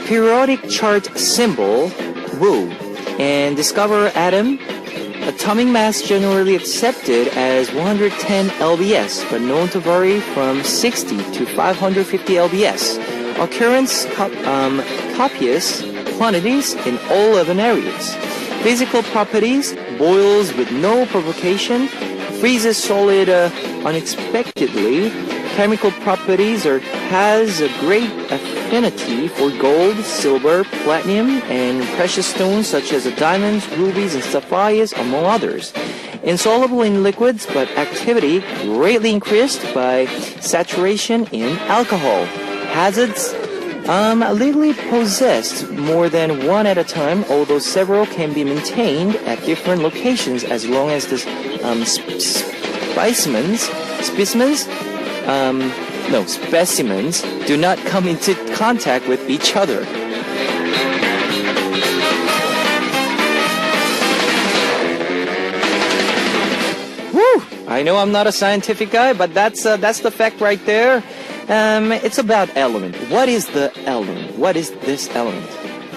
periodic chart symbol Wu, and discover atom atomic mass generally accepted as 110 lbs, but known to vary from 60 to 550 lbs. Occurrence copious quantities in all 11 areas. Physical properties: boils with no provocation, freezes solid unexpectedly. Chemical properties has a great affinity for gold, silver, platinum, and precious stones such as diamonds, rubies, and sapphires, among others. Insoluble in liquids, but activity greatly increased by saturation in alcohol. Hazards: legally possessed more than one at a time, although several can be maintained at different locations as long as the specimens do not come into contact with each other. Woo! I know I'm not a scientific guy, but that's the fact right there. It's about element. What is the element? What is this element?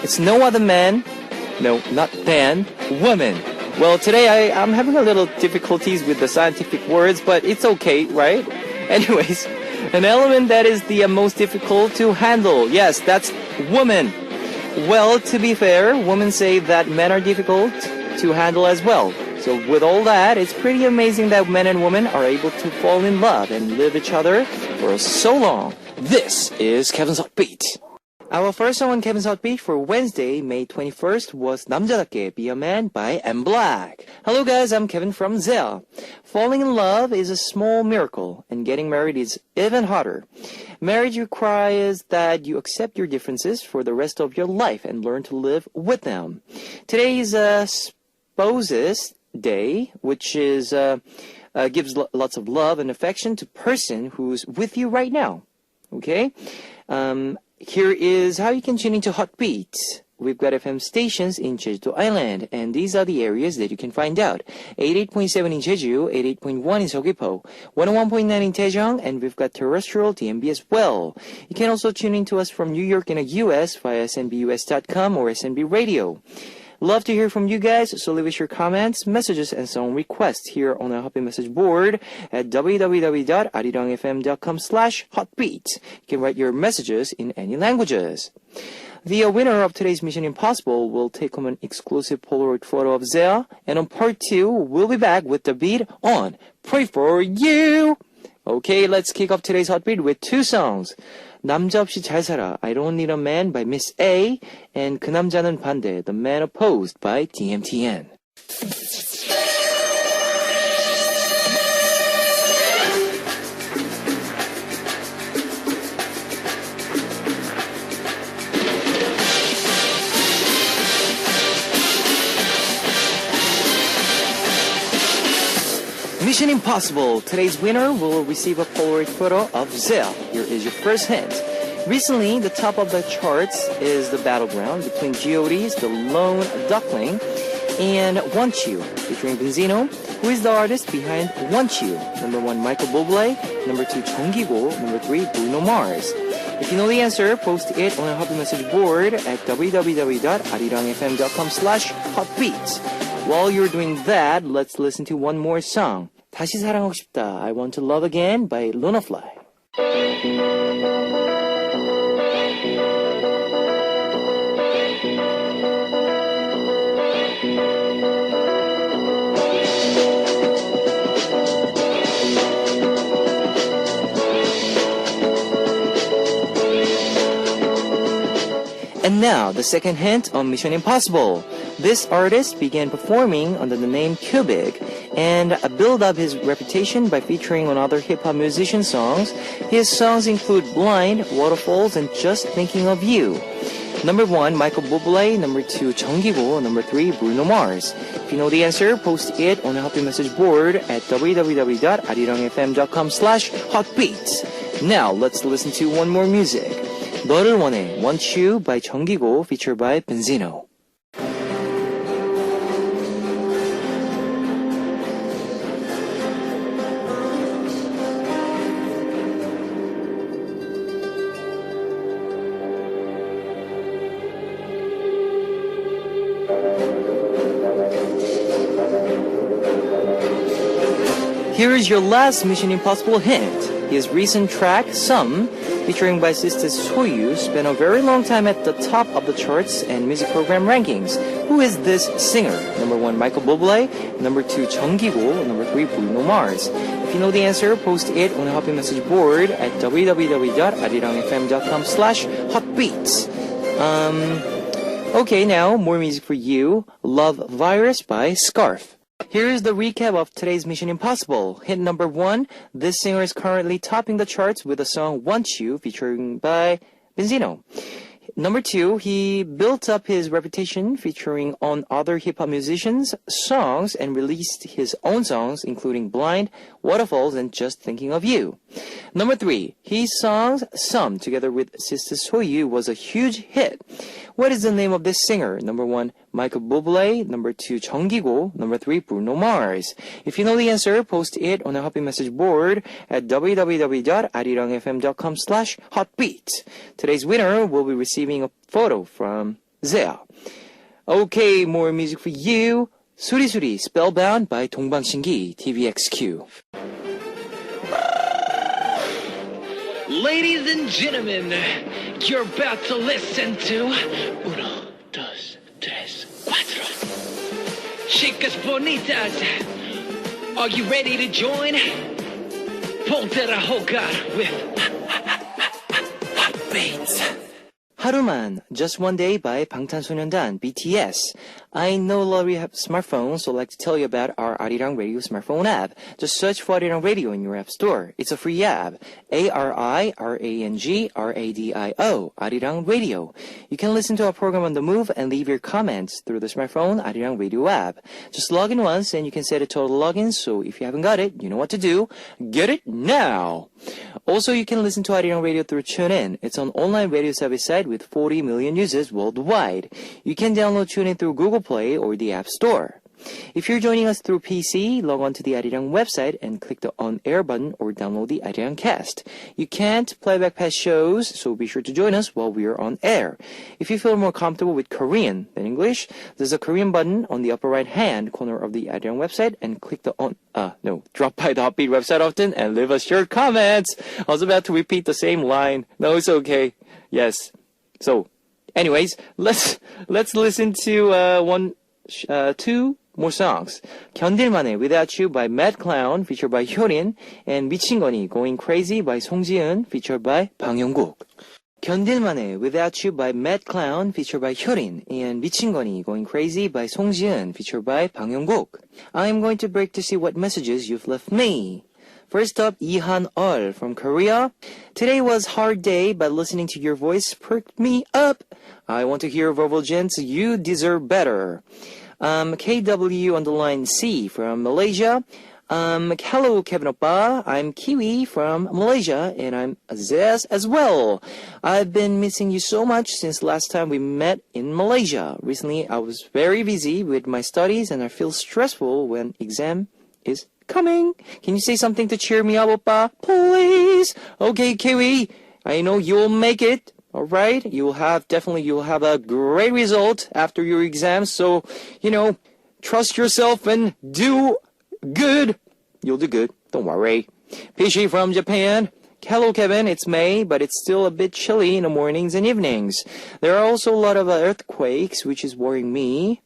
It's no other man, no, not than, woman. Well, today I'm having a little difficulties with the scientific words, but it's okay, right? Anyways, an element that is the most difficult to handle. Yes, that's woman. Well, to be fair, women say that men are difficult to handle as well. So with all that, it's pretty amazing that men and women are able to fall in love and live each other for so long. This is Kevin's Hotbeat. Our first song on Kevin's Hotbeat for Wednesday, May 21st was 남자답게 Be a Man by M Black. Hello guys, I'm Kevin from Zell. Falling in love is a small miracle, and getting married is even harder. Marriage requires that you accept your differences for the rest of your life and learn to live with them. Today is Spouses Day, which is gives lots of love and affection to person who's with you right now. Okay? Here is how you can tune into Hotbeat. We've got FM stations in Jeju Island, and these are the areas that you can find out. 88.7 in Jeju, 88.1 in Seogwipo, 101.9 in Daejeong, and we've got terrestrial DMB as well. You can also tune in to us from New York in the US via snbus.com or SNB Radio. Love to hear from you guys, so leave us your comments, messages, and song requests here on our Hotbeat message board at www.arirangfm.com/hotbeat. You can write your messages in any languages. The winner of today's Mission Impossible will take home an exclusive Polaroid photo of Zea, and on part 2, we'll be back with the beat on Pray For You. Okay, let's kick off today's Hotbeat with 2 songs. 남자 없이 잘 살아, I Don't Need a Man by Miss A, and 그 남자는 반대, The Man Opposed by DMTN. Mission Impossible. Today's winner will receive a Polaroid photo of Zea. Here is your first hint. Recently, the top of the charts is the battleground between G.O.D's The Lone Duckling and Want You, featuring Benzino, who is the artist behind Want You. Number 1, Michael Bublé. Number 2, 정기고. Number 3, Bruno Mars. If you know the answer, post it on our Hotbeat message board at www.arirangfm.com/hotbeat. While you're doing that, let's listen to one more song. 다시 사랑하고 싶다, I Want to Love Again by Lunafly. And now, the second hint on Mission Impossible. This artist began performing under the name Cubic and built up his reputation by featuring on other hip-hop musician songs. His songs include Blind, Waterfalls, and Just Thinking of You. Number 1, Michael Bublé. Number 2, 정기고. Number 3, Bruno Mars. If you know the answer, post it on the Hotbeat message board at www.arirangfm.com/hotbeat. Now, let's listen to one more music. 너를 원해, Want You by 정기고, featured by Benzino. Here is your last Mission Impossible hint. His recent track, Some, featuring bassist Soyu, spent a very long time at the top of the charts and music program rankings. Who is this singer? Number 1, Michael Bublé. Number 2, Jeonggi-go. Number 3, Bruno Mars. If you know the answer, post it on the Hotbeat message board at www.arirangfm.com/hotbeats. Okay, now more music for you. Love Virus by Scarf. Here is the recap of today's Mission Impossible. Hit number 1, this singer is currently topping the charts with the song Want You, featuring by Benzino. Number 2, he built up his reputation featuring on other hip-hop musicians' songs and released his own songs, including Blind, Waterfalls, and Just Thinking of You. Number 3, his songs Some, together with Sister Soyu, was a huge hit. What is the name of this singer? Number 1, Michael Bublé. Number 2, Jeonggi-go. Number 3, Bruno Mars. If you know the answer, post it on the Hotbeat message board at www.arirangfm.com/hotbeat. Today's winner will be receiving a photo from Zea. Okay, more music for you. 수리수리, Spellbound by 동방신기, TVXQ. Ladies and gentlemen, you're about to listen to Uno, dos, tres, cuatro. Chicas bonitas, are you ready to join? Ponte a jugar with Hotbeats. 하루만, Just One Day by 방탄소년단, BTS. I know a lot of you have smartphones, so I'd like to tell you about our Arirang Radio smartphone app. Just search for Arirang Radio in your app store. It's a free app. ARIRANG RADIO, Arirang Radio. You can listen to our program on the move and leave your comments through the smartphone Arirang Radio app. Just log in once and you can set a total login, so if you haven't got it, you know what to do. Get it now! Also, you can listen to Arirang Radio through TuneIn. It's an online radio service site with 40 million users worldwide. You can download TuneIn through Google Play or the App Store. If you're joining us through PC, log on to the Arirang website and click the on-air button or download the Arirang cast. You can't play back past shows, so be sure to join us while we are on air. If you feel more comfortable with Korean than English, there's a Korean button on the upper right-hand corner of the Arirang website and click the drop by the Hotbeat website often and leave us your comments. I was about to repeat the same line. No, it's okay. Yes. So, anyways, let's listen to two more songs. 견딜만해, Without You by Mad Clown, featured by Hyorin, and 미친거니, Going Crazy by 송지은, featured by 방영국. 견딜만해, Without You by Mad Clown, featured by Hyorin, and 미친거니, Going Crazy by 송지은, featured by 방영국. I'm going to break to see what messages you've left me. First up, Ihan Ol from Korea. Today was hard day, but listening to your voice perked me up. I want to hear Verbal Gents, You Deserve Better. KW_C from Malaysia. Hello, Kevin Oppa. I'm Kiwi from Malaysia, and I'm Azaz as well. I've been missing you so much since last time we met in Malaysia. Recently, I was very busy with my studies, and I feel stressful when exam is coming. Can you say something to cheer me up, Oppa? Please. Okay, Kiwi. I know you'll make it. All right. You'll have a great result after your exam. So, trust yourself and do good. You'll do good. Don't worry. Pishi from Japan. Hello, Kevin. It's May, but it's still a bit chilly in the mornings and evenings. There are also a lot of earthquakes, which is worrying me.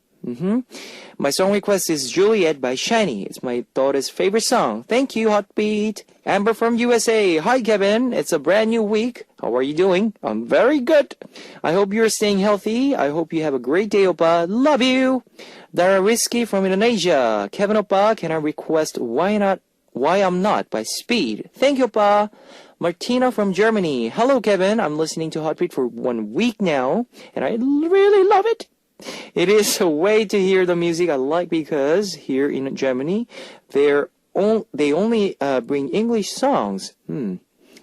My song request is Juliet by Shiny. It's my daughter's favorite song. Thank you, Hotbeat. Amber from USA. Hi, Kevin. It's a brand new week. How are you doing? I'm very good. I hope you're staying healthy. I hope you have a great day, Oppa. Love you. Dara Risky from Indonesia. Kevin Oppa, can I request Why I'm Not by Speed? Thank you, Oppa. Martina from Germany. Hello, Kevin. I'm listening to Hotbeat for 1 week now, and I really love it. It is a way to hear the music I like because here in Germany, they only bring English songs.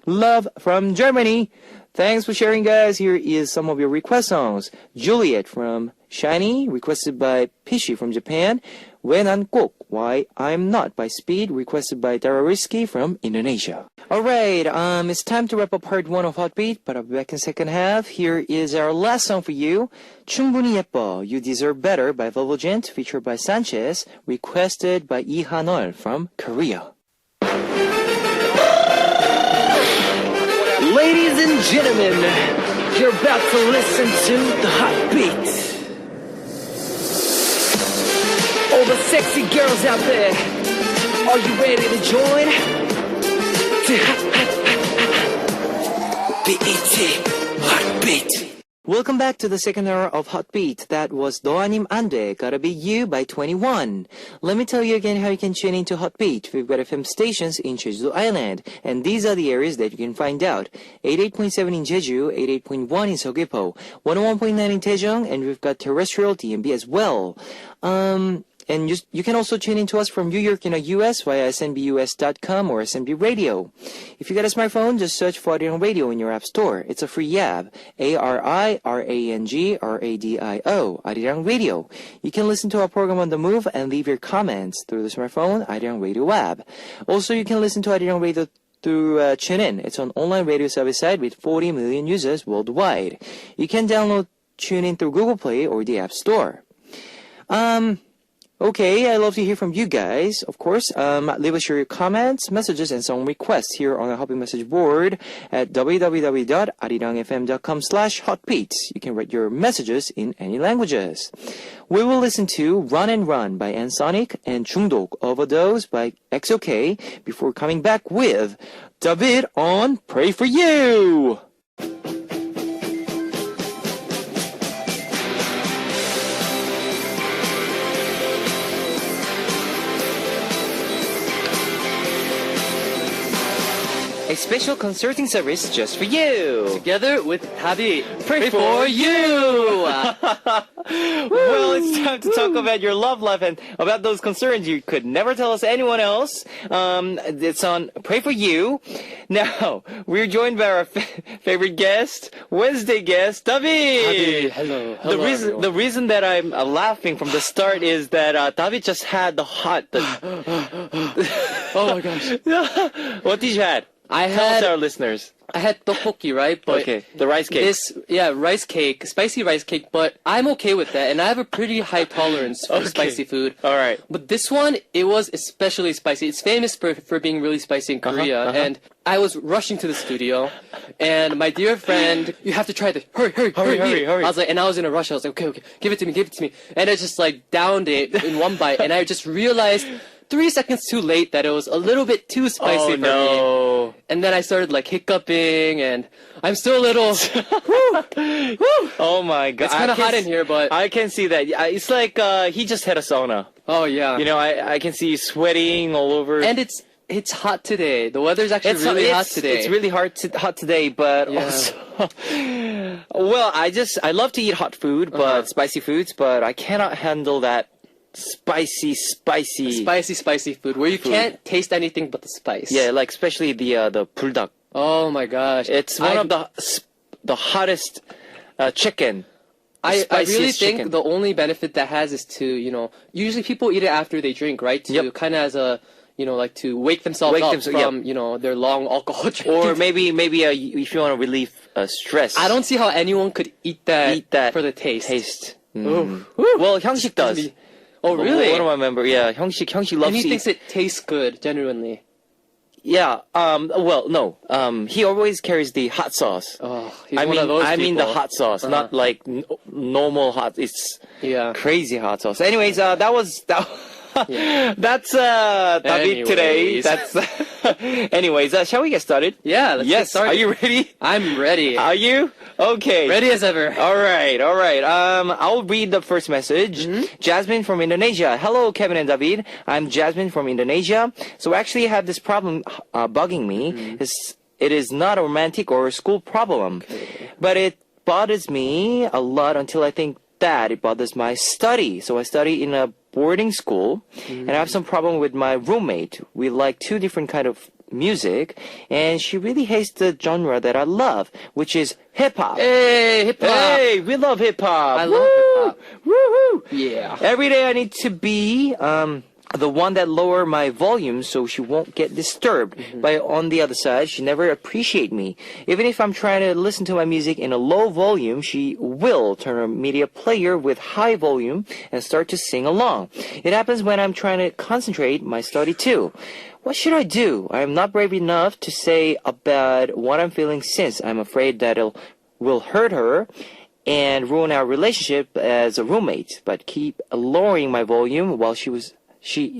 Love from Germany. Thanks for sharing, guys. Here is some of your request songs. Juliet from Shiny, requested by Pishi from Japan. 왜 난 꼭, Why I'm Not by Speed, requested by Darariski from Indonesia. Alright, it's time to wrap up part 1 of Hotbeat, but I'll be back in second half. Here is our last song for you. 충분히 예뻐, You Deserve Better by Volvogent, featured by Sanchez, requested by Ihanol from Korea. Ladies and gentlemen, you're about to listen to the Hot Beat. All the sexy girls out there, are you ready to join? BET Hot Beat. Welcome back to the second hour of Hot Beat. That was 너아님 안 돼, Gotta Be You by 21. Let me tell you again how you can tune into Hot Beat. We've got FM stations in Jeju Island, and these are the areas that you can find out. 88.7 in Jeju, 88.1 in Seogwipo, 101.9 in Daejeong, and we've got terrestrial DMB as well. And you can also tune in to us from New York in the US via snbus.com or SNB Radio. If you got a smartphone, just search for Arirang Radio in your app store. It's a free app. ARIRANGRADIO. Arirang Radio. You can listen to our program on the move and leave your comments through the smartphone Arirang Radio app. Also, you can listen to Arirang Radio through TuneIn. It's an online radio service site with 40 million users worldwide. You can download TuneIn through Google Play or the App Store. Okay, I'd love to hear from you guys, of course. Leave us your comments, messages, and song requests here on our Hotbeat message board at www.arirangfm.com/hotbeats. You can write your messages in any languages. We will listen to Run and Run by Ensonic and 중독 Overdose by XOK before coming back with David on Pray For You! A special concerting service just for you. Together with David. Pray for you. Well, it's time to talk about your love life and about those concerns you could never tell us anyone else. It's on Pray for You. Now, we're joined by our favorite guest, Wednesday guest, David. Hello. The reason that I'm laughing from the start is that David just had the Oh my gosh. What did you have? Tell us our listeners. I had tteokbokki, right? But okay, the rice cake. Rice cake, spicy rice cake, but I'm okay with that, and I have a pretty high tolerance for spicy food. All right. But this one, it was especially spicy. It's famous for being really spicy in Korea, and I was rushing to the studio, and my dear friend, you have to try this. Hurry. I was like, and I was in a rush. I was like, okay, give it to me. And I just like downed it in one bite, and I just realized 3 seconds too late that it was a little bit too spicy for me. And then I started like hiccuping, and I'm still a little. Oh my god! It's kind of hot in here, but I can see that. It's like he just had a sauna. Oh yeah. You know, I can see you sweating all over. And it's hot today. The weather's actually really hot today. It's really hot today, but also, well, I love to eat hot food, but spicy foods, but I cannot handle that. Spicy food where you can't taste anything but the spice. Yeah, like especially the 불닭. Oh my gosh, it's one of the hottest chicken. I really think the only benefit that has is to, usually people eat it after they drink, right? To kind of as a, like to wake themselves up from, their long alcohol drinking. Or maybe if you want to relieve stress. I don't see how anyone could eat that for the taste. Well, 형식 does. Oh, really? One of my members, yeah. 형식 loves to eat. And he thinks it tastes good, genuinely. Yeah, well, no. He always carries the hot sauce. Oh, he's one of those people. I mean the hot sauce, not like normal hot. It's crazy hot sauce. Anyways, that's David today. That's anyways, shall we get started? Yeah, let's get started. Are you ready? I'm ready. Are you? Okay. Ready as ever. All right. I'll read the first message. Jasmine from Indonesia. Hello, Kevin and David. I'm Jasmine from Indonesia. So actually I have this problem bugging me. It is not a romantic or a school problem, but it bothers me a lot until I think that it bothers my study. So I study in a boarding school, and I have some problem with my roommate. We like two different kind of music, and she really hates the genre that I love, which is hip-hop. Hey, hip-hop. Hey, we love hip-hop. I love hip-hop. Woohoo! Yeah. Every day I need to be the one that lower my volume so she won't get disturbed. But on the other side, she never appreciate me. Even if I'm trying to listen to my music in a low volume, she will turn her media player with high volume and start to sing along. It happens when I'm trying to concentrate my study too. What should I do? I am not brave enough to say about what I'm feeling since I'm afraid that it will hurt her and ruin our relationship as a roommate, but keep lowering my volume while she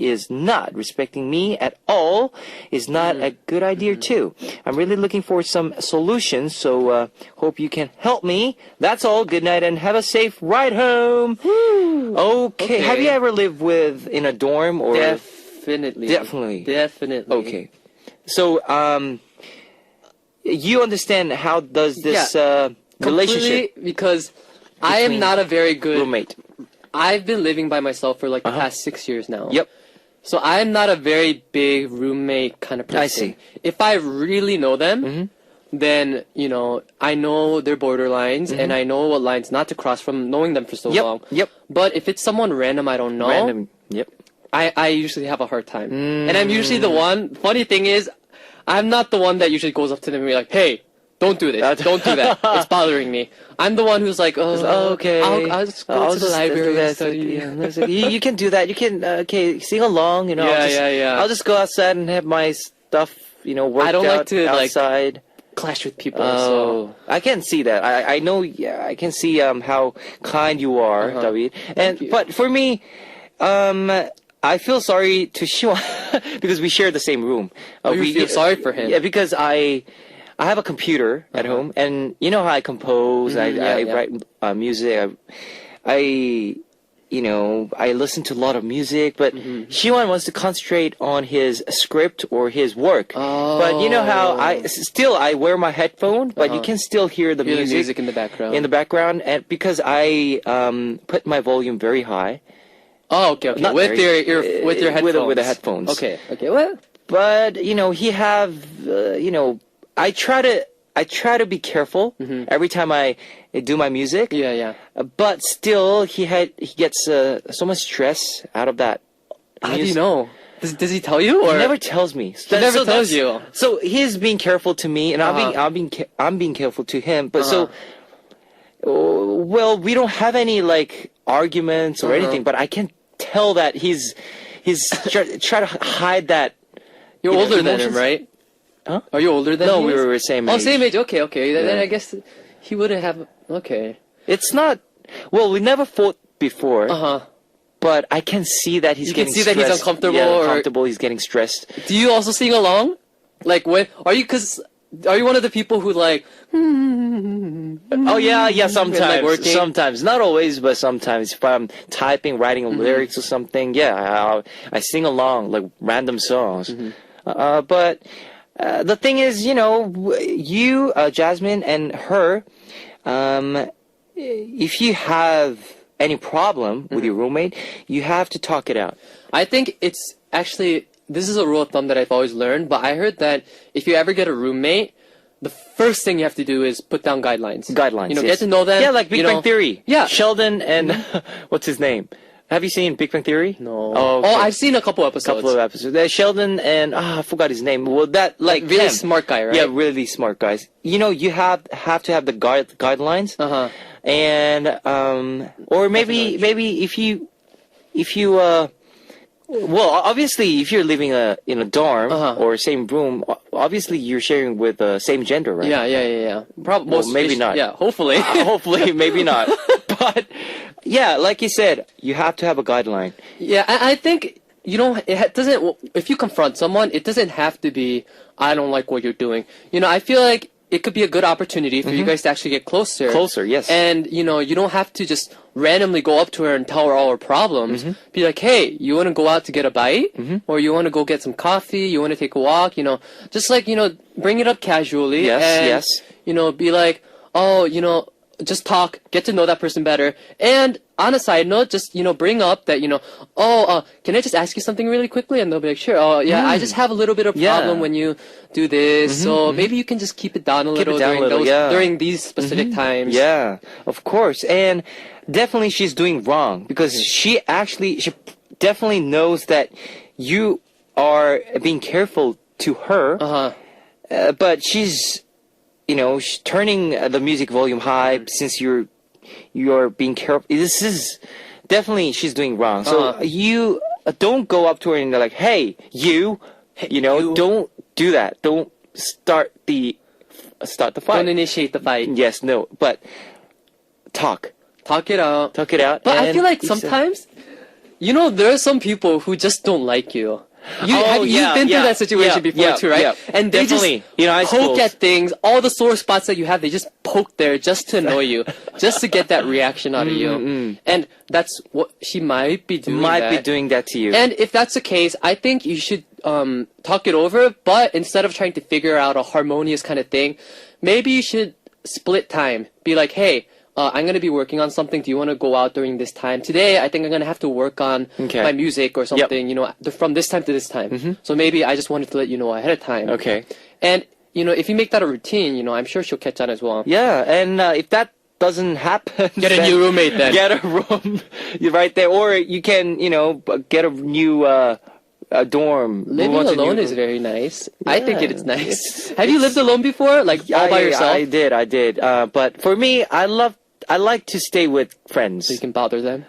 is not respecting me at all is not a good idea too. I'm really looking for some solutions, so hope you can help me. That's all. Good night and have a safe ride home. Okay. Have you ever lived in a dorm or? Definitely. Okay. So you understand how does this relationship? Because I am not a very good roommate. I've been living by myself for like the past 6 years now. Yep. So I'm not a very big roommate kind of person. I see. If I really know them, then, I know their borderlines and I know what lines not to cross from knowing them for so long. Yep. But if it's someone random I don't know, Yep. I usually have a hard time. And I'm usually the one, funny thing is, I'm not the one that usually goes up to them and be like, hey, don't do this. Don't do that. It's bothering me. I'm the one who's like, okay. I'll just go to the library and study. You can do that. You can, sing along, Yeah. I'll just go outside and have my stuff, worked I don't out like to outside. clash with people. So I can see that. I know. Yeah, I can see how kind you are, David. But for me, I feel sorry to Shiwan because we share the same room. You feel sorry for him? Yeah, because I have a computer at home, and you know how I compose. I write music. I listen to a lot of music, but Shiwan wants to concentrate on his script or his work. But you know how I wear my headphone, but you can still hear the music in the background. And because I put my volume very high. Oh, okay. With your headphones. With the headphones. Okay. Well, but he have I try to be careful every time I do my music. Yeah. But still, he gets so much stress out of that. How do you know? Does he tell you? Or? He never tells me. He never tells you. So he's being careful to me, and I'm being careful to him. But well, we don't have any like arguments or anything. But I can tell that he's try to hide that. You're older than him, right? Huh? Are you older than him? No, we were the same age. Oh, same age. Okay. Then I guess he wouldn't have. Okay. It's not. Well, we never fought before. But I can see that he's getting stressed. You can see that he's uncomfortable. Yeah, uncomfortable. He's getting stressed. Do you also sing along? Like when are you one of the people who like? Oh yeah. Sometimes, like sometimes, not always, but sometimes. If I'm typing, writing lyrics or something, yeah, I sing along like random songs. But the thing is, you, Jasmine, and her, if you have any problem with your roommate, you have to talk it out. I think it's actually, this is a rule of thumb that I've always learned, but I heard that if you ever get a roommate, the first thing you have to do is put down guidelines. Yes. Get to know them. Yeah, like Big Bang Theory. Yeah. Sheldon and, what's his name? Have you seen Big Bang Theory? No. Oh, okay. I've seen a couple episodes. There's Sheldon and I forgot his name. Well, that like really him. Smart guy, right? Yeah, really smart guys. You have to have the guidelines. And or maybe if you well, obviously if you're living in a dorm or same room, obviously you're sharing with the same gender, right? Yeah. Probably. Well, maybe not. Yeah, hopefully. Hopefully, maybe not. But yeah, like you said, you have to have a guideline. Yeah, I think it doesn't. If you confront someone, it doesn't have to be, I don't like what you're doing. I feel like it could be a good opportunity for you guys to actually get closer. Closer, yes. And you don't have to just randomly go up to her and tell her all her problems. Be like, hey, you want to go out to get a bite, or you want to go get some coffee? You want to take a walk? Just like bring it up casually. Yes. Be like, oh, just talk, get to know that person better. And on a side note, just, bring up that, can I just ask you something really quickly? And they'll be like, sure. Oh, yeah, I just have a little bit of problem when you do this. So maybe you can just keep it down a little during these specific times. Yeah, of course. And definitely she's doing wrong because she definitely knows that you are being careful to her, but she's, turning the music volume high since you're being careful. This is definitely she's doing wrong. So you don't go up to her and like, hey, don't do that. Don't start the fight. Don't initiate the fight. Yes, no, but talk it out. But I feel like sometimes, there are some people who just don't like you. You've been through that situation before too, right? Yeah, and they definitely. just poke at things, all the sore spots that you have, they just poke there just to annoy you, just to get that reaction out of you. And that's what she might be doing. Be doing that to you. And if that's the case, I think you should talk it over, but instead of trying to figure out a harmonious kind of thing, maybe you should split time. Be like, hey, I'm going to be working on something. Do you want to go out during this time? Today, I think I'm going to have to work on my music or something, from this time to this time. So maybe I just wanted to let you know ahead of time. Okay. And, if you make that a routine, I'm sure she'll catch on as well. Yeah, and if that doesn't happen... Get a new roommate then. Get a room right there. Or you can, get a new... dorm. Living alone is very nice. Yeah, I think it's nice. Have you lived alone before? Like all by yourself? I did. But for me, I like to stay with friends. So you can bother them?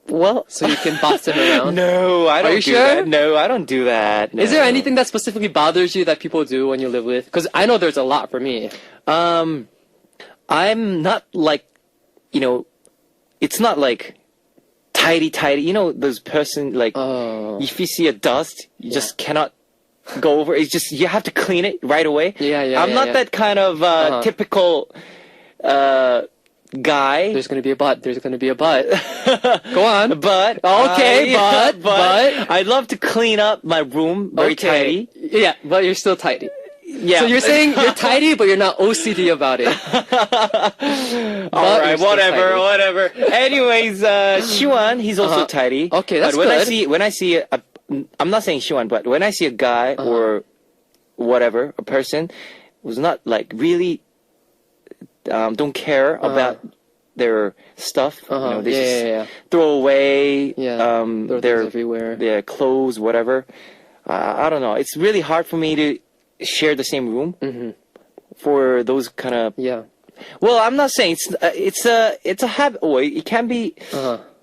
Well, so you can boss them around? No, I don't Are you do sure? that. No, I don't do that. No. Is there anything that specifically bothers you that people do when you live with? Because I know there's a lot for me. I'm not like, it's not like tidy. Those person like if you see a dust, you just cannot go over. It's just you have to clean it right away. I'm not that kind of typical guy. There's gonna be a but. Go on. But okay, but I love to clean up my room very tidy. Yeah, but you're still tidy. Yeah. So you're saying you're tidy, but you're not OCD about it. All right, whatever. Anyways, Shiwan, he's also tidy. Okay, that's but good. when I see I'm not saying Shiwan, but when I see a guy or whatever, a person who's not like really don't care about their stuff, they just throw away throw their everywhere. Their clothes, whatever. I don't know. It's really hard for me to share the same room for those kind of Well, I'm not saying it's a habit. Or it can be.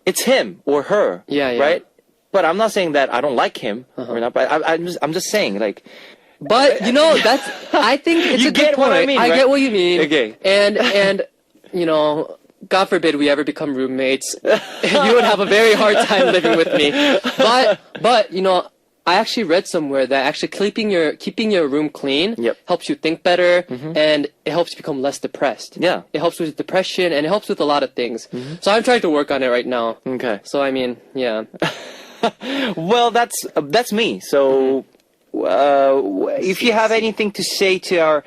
It's him or her. Right. But I'm not saying that I don't like him or not. But I'm just saying like. But that's. I think it's you a get good point. what I mean. I right? get what you mean. Okay. And God forbid we ever become roommates. You would have a very hard time living with me. But I actually read somewhere that actually keeping your room clean helps you think better and it helps you become less depressed. Yeah. It helps with depression and it helps with a lot of things. So I'm trying to work on it right now. Okay. So I mean, yeah. Well, that's me. So if you have anything to say to our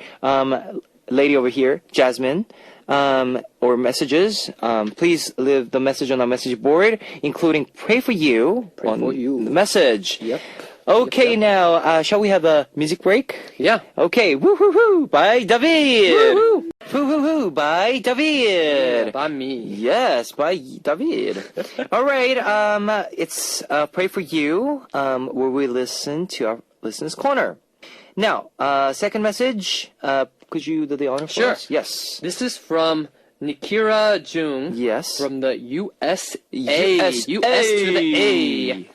lady over here, Jasmine, or messages, please leave the message on our message board, including pray for you the message. Yep. Okay, now, shall we have a music break? Yeah. Okay, woo-hoo-hoo, by David! Woo-hoo! Woo-hoo-hoo, by David! Yeah, by me. Yes, by David. Alright, it's Pray For You, where we listen to our Listener's Corner. Now, second message, could you do the honor for us? Yes. This is from Nikira Jung. Yes. From the USA. US to the A.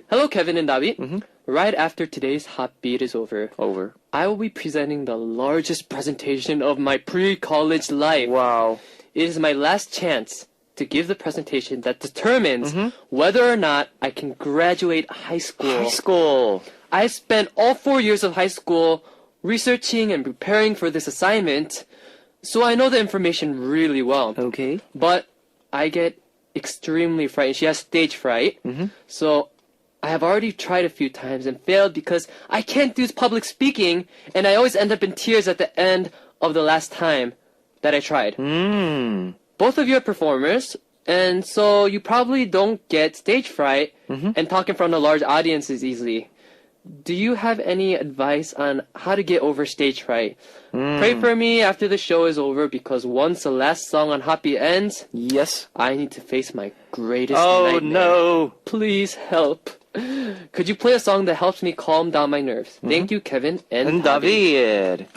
Hello, Kevin and Dabi. Right after today's hot beat is over, I will be presenting the largest presentation of my pre-college life. Wow. It is my last chance to give the presentation that determines whether or not I can graduate high school. I spent all 4 years of high school researching and preparing for this assignment, so I know the information really well. Okay. But I get extremely frightened. She has stage fright. So I have already tried a few times and failed because I can't do public speaking, and I always end up in tears at the end of the last time that I tried. Both of you are performers, and so you probably don't get stage fright and talk in front of large audiences easily. do you have any advice on how to get over stage fright? Pray for me after the show is over because once the last song on Happy ends, Yes. I need to face my greatest Oh nightmare. no. Please help. Could you play a song that helps me calm down my nerves? Thank you, Kevin and David.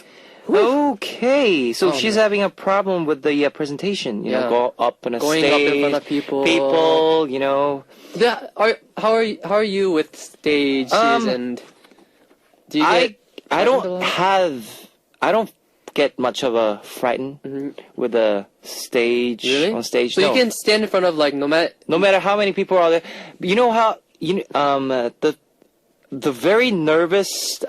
Okay, so Oh, she's man. having a problem with the presentation. You know, Yeah. go up on a Going stage, up in front of people. People, you know. Yeah, how are you with stages and do you I get I frightened a don't lot? have I don't get much of a frightened with the stage Really? on stage. So no. you can stand in front of like no matter how many people are there. You know how the very nervous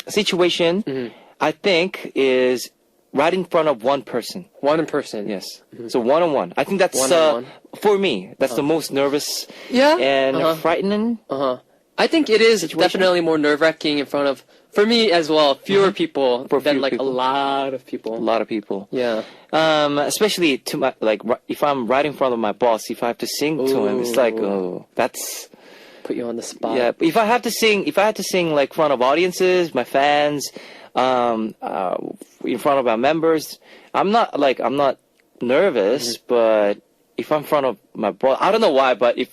situation I think is right in front of one person. one in person. Yes. So one-on-one. I think that's One-on-one. for me. That's the most nervous Yeah. and Uh-huh. frightening. I think it is Situation? definitely more nerve-wracking in front of, for me as well, fewer people For than few like people. a lot of people. A lot of people. Yeah. Especially to my if I'm right in front of my boss, if I have to sing to him, it's like that's Put you on the spot. yeah. If I had to sing like front of audiences, my fans, in front of our members, I'm not nervous, but if I'm in front of my boss, I don't know why, but if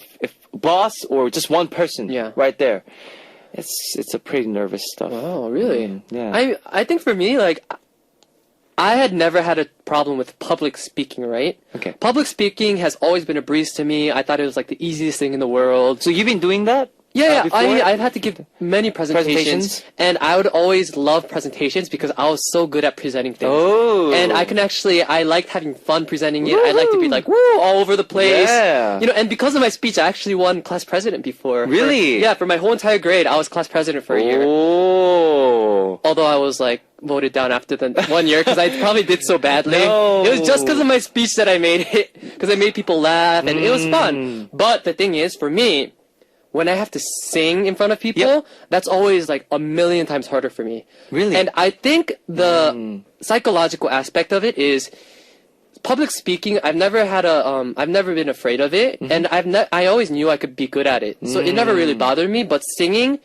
boss or just one person, Yeah. right there, it's a pretty nervous stuff. Oh, really? Yeah. I think for me, like, I had never had a problem with public speaking, right? Okay. Public speaking has always been a breeze to me. I thought it was like the easiest thing in the world. So you've been doing that? Yeah, before? I've had to give many presentations, and I would always love presentations because I was so good at presenting things. Oh. And I liked having fun presenting it. I like to be like, woo, all over the place. Yeah. You know, and because of my speech, I actually won class president before. Really? For my whole entire grade, I was class president for a year. Oh. Although I was like voted down after the 1 year because I probably did so badly. No. It was just because of my speech that I made it, because I made people laugh, and it was fun. But the thing is, for me, when I have to sing in front of people, that's always like a million times harder for me. Really? And I think the psychological aspect of it is public speaking. I've never been afraid of it, and I always knew I could be good at it. So it never really bothered me. But singing,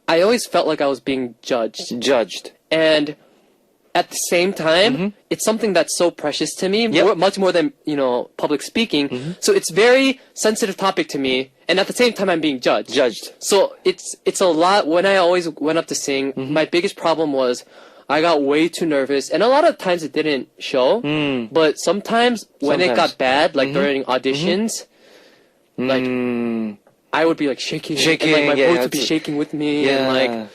I always felt like I was being judged. And at the same time, it's something that's so precious to me, much more than, public speaking. So it's very sensitive topic to me. And at the same time, I'm being judged. So it's a lot. When I always went up to sing, my biggest problem was I got way too nervous. And a lot of times it didn't show. But sometimes when it got bad, like during auditions, like I would be like shaking. And, like, my voice would be shaking with me. And like,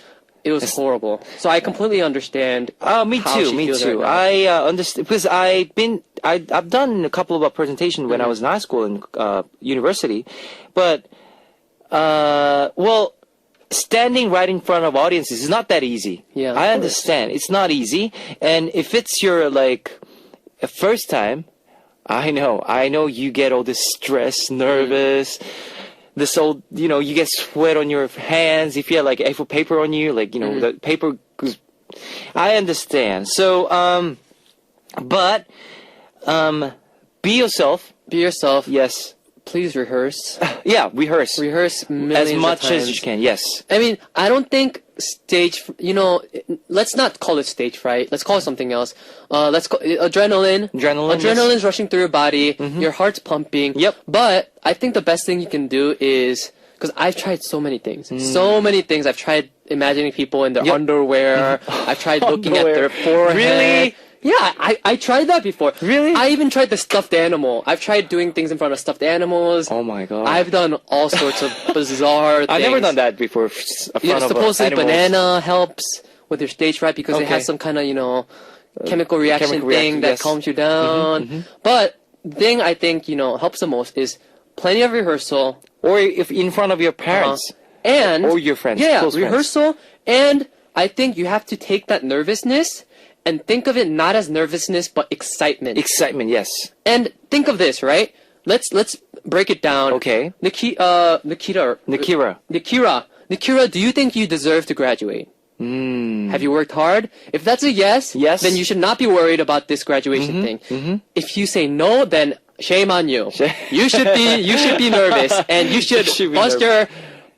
it was horrible. So I completely understand. Me how too. she Me feels too. right now. I understand because I've done a couple of presentations when I was in high school and university, but well, standing right in front of audiences is not that easy. Yeah, of I course. understand. It's not easy, and if it's your first time, I know you get all this stress, nervous. This old, you get sweat on your hands. If you have like A4 paper on you, the paper goes. I understand. So, but, be yourself. Be yourself. Yes. Please rehearse. Yeah, rehearse. Rehearse As millions much of as times. you can. Yes. I mean, I don't think stage, let's not call it stage fright. Let's call it something else. Let's call it adrenaline. Adrenaline's rushing through your body. Your heart's pumping. Yep. But I think the best thing you can do is, because I've tried so many things. So many things. I've tried imagining people in their underwear. I've tried looking at their forehead. Really? Yeah, I tried that before. Really? I even tried the stuffed animal. I've tried doing things in front of stuffed animals. Oh my god. I've done all sorts of bizarre things. I've never done that before. Supposedly banana helps with your stage fright because it has some kind of, chemical reaction thing that calms you down. But the thing I think, helps the most is plenty of rehearsal. Or if in front of your parents. And or your friends. Yeah, close friends. rehearsal. And I think you have to take that nervousness and think of it not as nervousness but excitement. Excitement, yes. And think of this, right? Let's break it down. Okay. Nikira, do you think you deserve to graduate? Have you worked hard? If that's a yes, then you should not be worried about this graduation thing. If you say no, then shame on you. You should be nervous, and you should bust your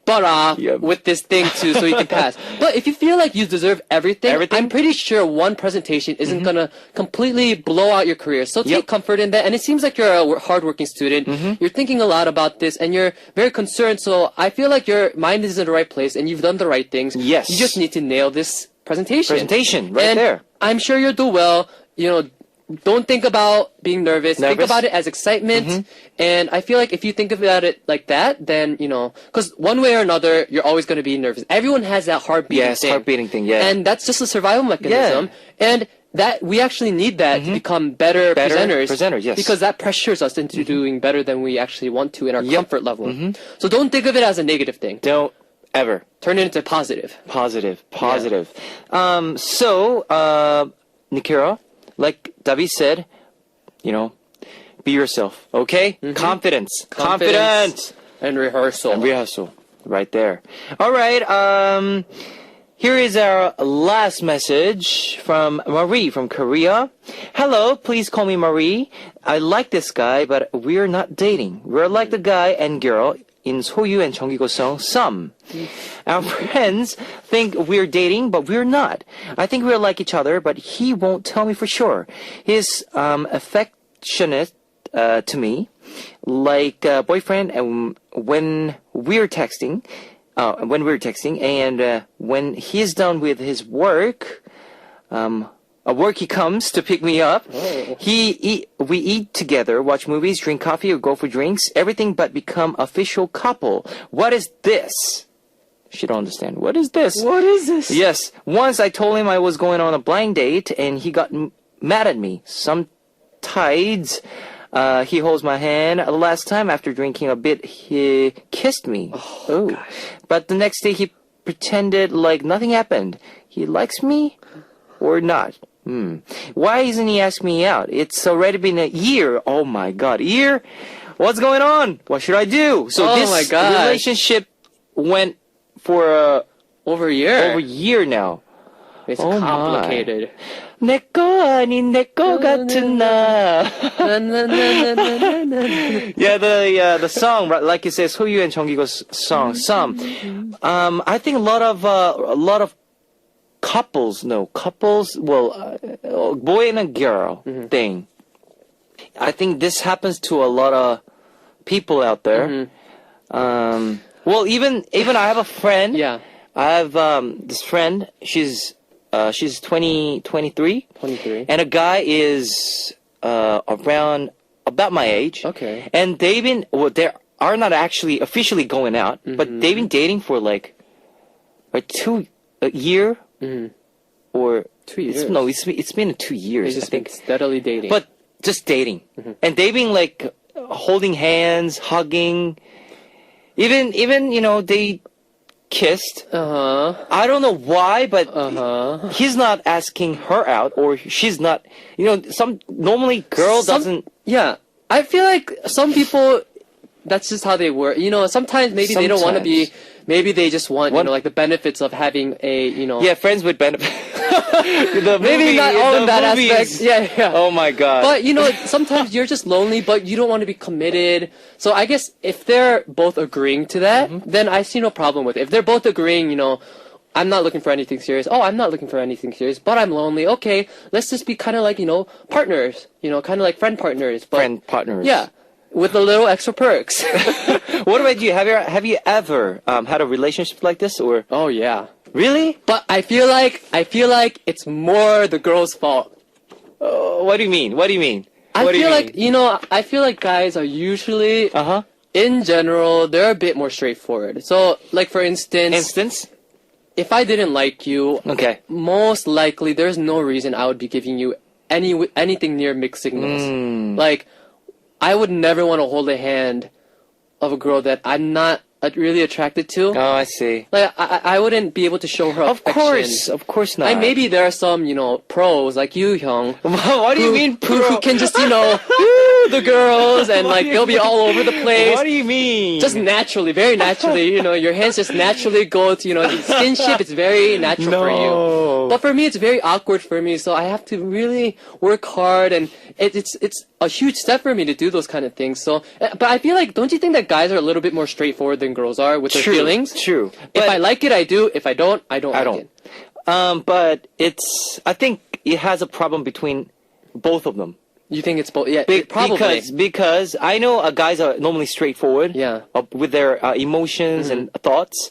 Yep. with this thing too, so you can pass. But if you feel like you deserve everything, I'm pretty sure one presentation isn't gonna completely blow out your career. So take comfort in that. And it seems like you're a hardworking student. You're thinking a lot about this, and you're very concerned. So I feel like your mind is in the right place, and you've done the right things. Yes. You just need to nail this presentation. Right And there. I'm sure you'll do well. You know, don't think about being nervous. Think about it as excitement. And I feel like if you think about it like that, then, you know, because one way or another, you're always going to be nervous. Everyone has that heart beating thing. Heart beating thing, yeah. And that's just a survival mechanism. And that we actually need that to become better presenters. Yes. Because that pressures us into doing better than we actually want to in our comfort level. So don't think of it as a negative thing. Don't ever. Turn it into positive. Positive. Nikira, like David said, you know, be yourself, okay? Confidence. And rehearsal. Right there. All right, here is our last message from Marie from Korea. Hello, please call me Marie. I like this guy, but we're not dating. We're like the guy and girl in Soyu and Jeonggigo song Some. Our friends think we're dating, but we're not. I think we're like each other, but he won't tell me for sure. He's affectionate to me, like a boyfriend, and when we're texting, and when he's done with his work, he comes to pick me up. We eat together, watch movies, drink coffee, or go for drinks. Everything but become official couple. What is this? She don't understand. What is this? What is this? Yes. Once I told him I was going on a blind date, and he got mad at me. Sometimes he holds my hand. The last time, after drinking a bit, he kissed me. Oh. But the next day, he pretended like nothing happened. He likes me or not? Why isn't he asking me out? It's already been a year. Oh my god, year? What's going on? What should I do? So this relationship went for over a year. Over a year now. It's complicated. 내 거 아닌 내 거 같은 나. Yeah, the song, right, like it says, Soyu and Jeonggigo's song, Some. I think a lot of couples, boy and a girl thing. I think this happens to a lot of people out there. Well, even I have a friend. Yeah. I have this friend. She's 23. And a guy is around about my age. Okay. And they are not actually officially going out, but they've been dating for like a year. Or 2 years. It's been 2 years. They've just been steadily dating. But just dating. And they've been like holding hands, hugging. Even they kissed. I don't know why, but he's not asking her out, or she's not. Normally doesn't. Yeah, I feel like some people, that's just how they work. Sometimes maybe they don't want to be. Maybe they just want, like the benefits of having a, Yeah, friends with benefits. Maybe not all in that aspect. Yeah. Oh my god. But, sometimes you're just lonely, but you don't want to be committed. So I guess if they're both agreeing to that, then I see no problem with it. If they're both agreeing, I'm not looking for anything serious. Oh, I'm not looking for anything serious, but I'm lonely. Okay, let's just be kind of like, partners. Kind of like friend partners. Friend partners. Yeah. With a little extra perks. What about you? Have you ever had a relationship like this, or? Oh yeah. Really? But I feel like it's more the girl's fault. What do you mean? I feel like guys are usually in general they're a bit more straightforward. So like for instance, if I didn't like you, most likely there's no reason I would be giving you anything near mixed signals. Like I would never want to hold a hand of a girl that I'm not really attracted to. Oh, I see. Like I wouldn't be able to show her affection. Of course not. Like maybe there are some, pros like you, Hyung. What do you mean, pro? Who can just, the girls, and like they'll be all over the place. What do you mean? Just naturally, very naturally, your hands just naturally go to, skinship. It's very natural for you. But for me, it's very awkward for me, so I have to really work hard, and it's a huge step for me to do those kind of things. So, but I feel like, don't you think that guys are a little bit more straightforward than girls are with their feelings? True. If I like it, I do. If I don't, I don't like it. But I think it has a problem between both of them. You think it's both? Yeah, probably. Because I know guys are normally straightforward. Yeah. With their emotions and thoughts.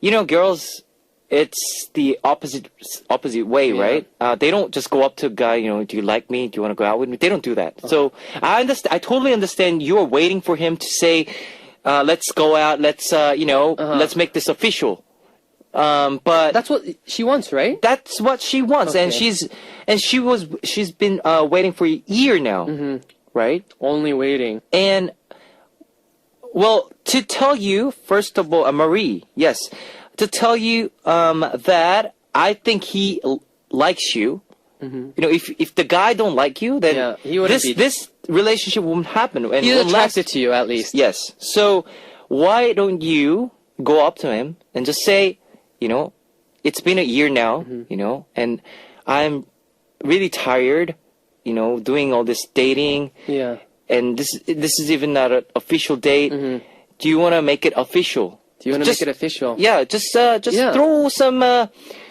Girls, it's the opposite way, right? They don't just go up to a guy, do you like me? Do you want to go out with me? They don't do that. So I totally understand you're waiting for him to say, let's go out, let's let's make this official. But that's what she wants, right? That's what she wants, Okay. and she's been waiting for a year now, right? Only waiting. And well, to tell you, first of all, Marie, yes, to tell you that I think he likes you. If the guy don't like you, then he wouldn't be. this relationship won't happen. And He's won't last. attracted to you, at least. Yes. So why don't you go up to him and just say, it's been a year now, and I'm really tired, doing all this dating. Yeah. And this is even not an official date. Do you want to make it official? Do you want to make it official? Yeah, just Yeah. throw some.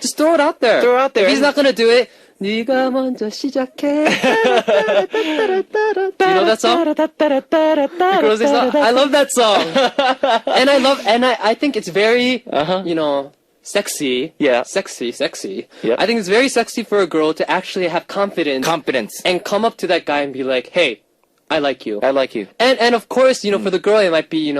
Just throw it out there. Throw it out there. If he's not gonna do it, 네가 먼저 시작해. Do you know that song? The girls sing song. I love that song. and I think it's very, sexy. Yeah. Sexy. Yeah. I think it's very sexy for a girl to actually have confidence and come up to that guy and be like, hey, I like you. I like you. And of course, for the girl, it might be,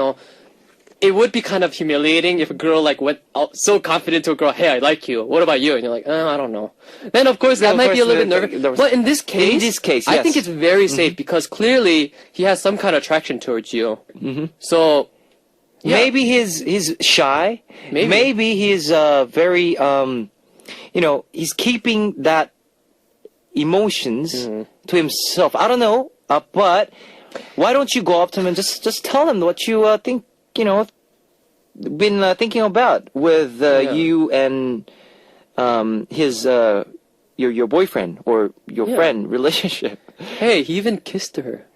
it would be kind of humiliating if a girl went so confident to a girl, hey, I like you. What about you? And you're like, I don't know. Then of course that might be a little bit nervous. But in this case, yes. I think it's very safe because clearly he has some kind of attraction towards you. So yeah. Maybe he's shy. Maybe he's very he's keeping that emotions to himself. I don't know. But why don't you go up to him and just tell him what you think? Been thinking about with you and his your boyfriend or your friend relationship. Hey, he even kissed her.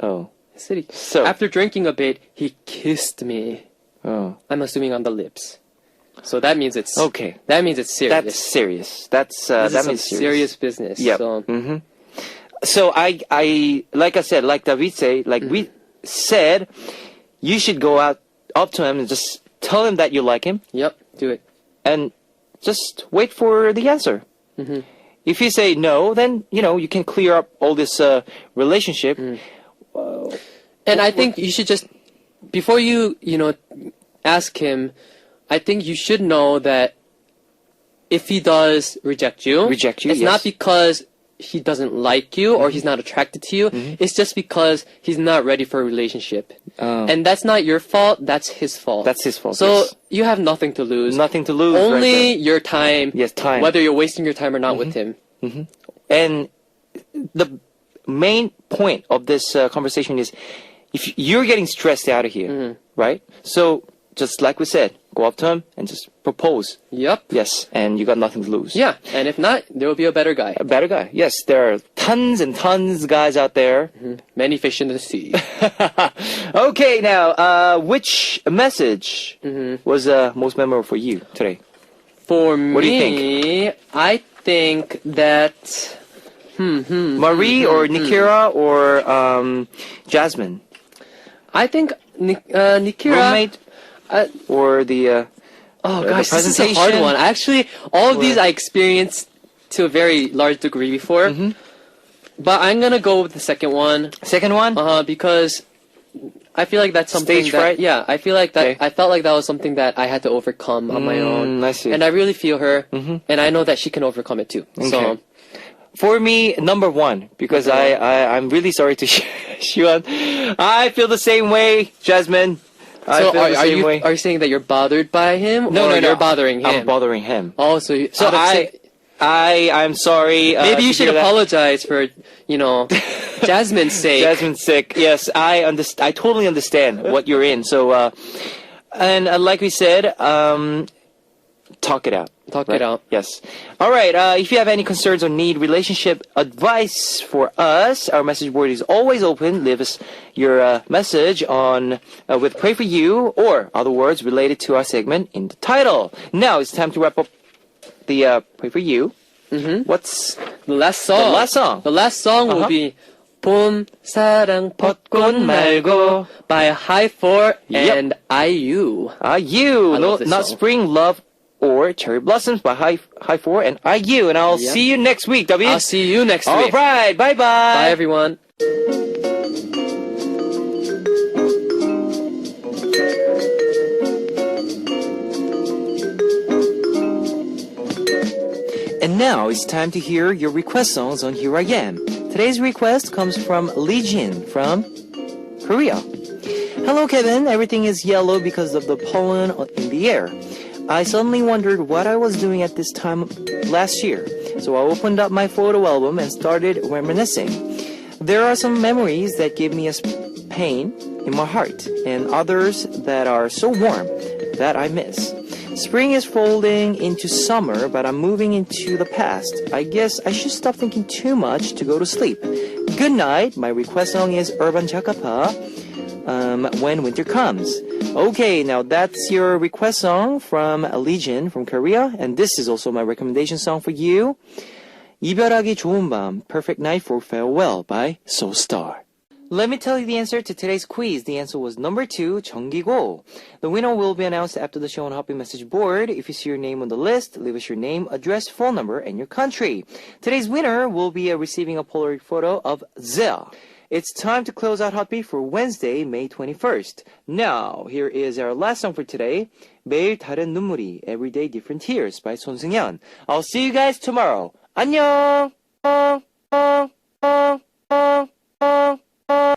Oh, so after drinking a bit, he kissed me. Oh, I'm assuming on the lips. So that means it's okay. That means it's serious. That's serious. That means serious business. Yeah. So. So I like I said, like David said, we said, you should go up to him and just tell him that you like him. Yep, do it. And just wait for the answer. If you say no, then, you can clear up all this relationship. And I think you should just, before you, ask him, I think you should know that if he does reject you, it's not because he doesn't like you or he's not attracted to you. It's just because he's not ready for a relationship. And that's not your fault. That's his fault. That's his fault. So you have nothing to lose. Nothing to lose. Only your time. Yes, time. Whether you're wasting your time or not with him. And the main point of this conversation is, if you're getting stressed out of here, right? So just like we said, go up to him and just propose. Yep. Yes, and you got nothing to lose. Yeah, and if not, there will be a better guy. A better guy. Yes, there are tons and tons of guys out there. Many fish in the sea. Okay, now, which message was most memorable for you today? For me, what do you think? I think that Marie or Nikira or Jasmine? I think Nikira. Roommate or the oh gosh, this is a hard one. Actually, all of these I experienced to a very large degree before. But I'm gonna go with the second one. Second one? Because I feel like that's something Stage fright? Yeah, I feel like that. I felt like that was something that I had to overcome on my own. I see. And I really feel her, and I know that she can overcome it too. Okay. So. For me, number one, because I'm really sorry to you on. I feel the same way, Jasmine. So are you saying that you're bothered by him? No, you're bothering him? I'm bothering him. Oh, so I'm sorry. Maybe you to should hear that. apologize for, Jasmine's sake. Jasmine's sick. Yes, I totally understand what you're in. So, like we said, talk it out. Talk Right? it out. Yes. All right. If you have any concerns or need relationship advice for us, our message board is always open. Leave us your message on with "Pray for You" or other words related to our segment in the title. Now it's time to wrap up the "Pray for You." Mm-hmm. What's The last song. the last song? The last song will be 봄 사랑 벚꽃 말고 by High4 Yep. and IU. IU, I no, love this not song. Spring Love or Cherry Blossoms by High4 and IU. And I'll Yep. see you next week, David. I'll see you next All week. right. Bye-bye. Bye everyone. And now it's time to hear your request songs on Here I Am. Today's request comes from Lee Jin from Korea. Hello, Kevin. Everything is yellow because of the pollen in the air. I suddenly wondered what I was doing at this time last year. So I opened up my photo album and started reminiscing. There are some memories that give me a pain in my heart and others that are so warm that I miss. Spring is folding into summer, but I'm moving into the past. I guess I should stop thinking too much to go to sleep. Good night. My request song is Urban Chakapa, When Winter Comes. Okay, now that's your request song from Legion from Korea, and this is also my recommendation song for you. 이별하기 좋은 밤, Perfect Night for Farewell by Soulstar. Let me tell you the answer to today's quiz. The answer was number 2, 정기고. The winner will be announced after the show on Hopping Message Board. If you see your name on the list, leave us your name, address, phone number, and your country. Today's winner will be receiving a Polaroid photo of Zia. It's time to close out Hotbeat for Wednesday, May 21st. Now, here is our last song for today. 매일 다른 눈물이, Everyday Different Tears by 손승연. I'll see you guys tomorrow. 안녕!